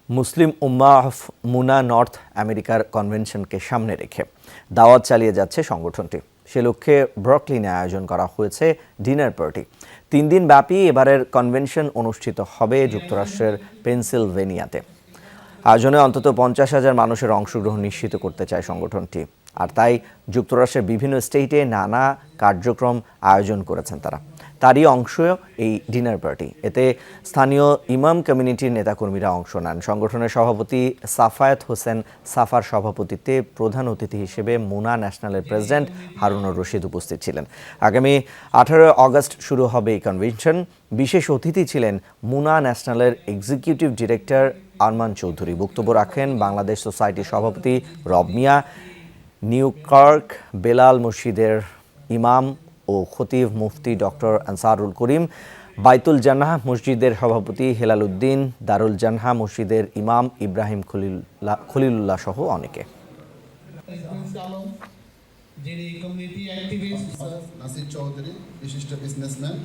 মুসলিম উম্মাহ মুনা north আমেরিকার কনভেনশনকে সামনে রেখে দাওয়াত চালিয়ে যাচ্ছে সংগঠনটি। সে লক্ষ্যে ব্রুকলিনে আয়োজন করা হয়েছে ডিনার পার্টি। 3 দিন ব্যাপী এবারের কনভেনশন অনুষ্ঠিত হবে যুক্তরাষ্ট্রের পেনসিলভেনিয়াতে। আয়োজনে অন্তত 50,000 মানুষের অংশগ্রহণ নিশ্চিত করতে চায় সংগঠনটি। আর তাই যুক্তরাষ্ট্রের বিভিন্ন স্টেটে নানা কার্যক্রম আয়োজন করেছেন তারা। তারই অংশ এই ডিনার পার্টি। এতে স্থানীয় ইমাম কমিউনিটির নেতাকর্মীরা অংশ নেন। সংগঠনের সভাপতি সাফায়েত হোসেন সাফার সভাপতিত্বে প্রধান অতিথি হিসেবে মুনা ন্যাশনালের প্রেসিডেন্ট হারুনুর রশিদ উপস্থিত ছিলেন। আগামী 18 আগস্ট শুরু হবে এই কনভেনশন। বিশেষ অতিথি ছিলেন মুনা ন্যাশনালের এক্সিকিউটিভ ডিরেক্টর আরমান চৌধুরী। বক্তব্য রাখেন বাংলাদেশ সোসাইটির সভাপতি রব মিয়া, নিউইয়র্ক বেলাল মসজিদের ইমাম ও খতিব মুফতি ডক্টর আনসারুল করিম, বাইতুল জান্নাহ মসজিদের সভাপতি হেলাল উদ্দিন, দারুল জান্নাহ মসজিদের ইমাম ইব্রাহিম খলিলুল্লাহ সহ অনেকে। যিনি কমিউনিটি অ্যাক্টিভিস্ট নাসির চৌধুরী, বিশিষ্ট বিজনেসম্যান।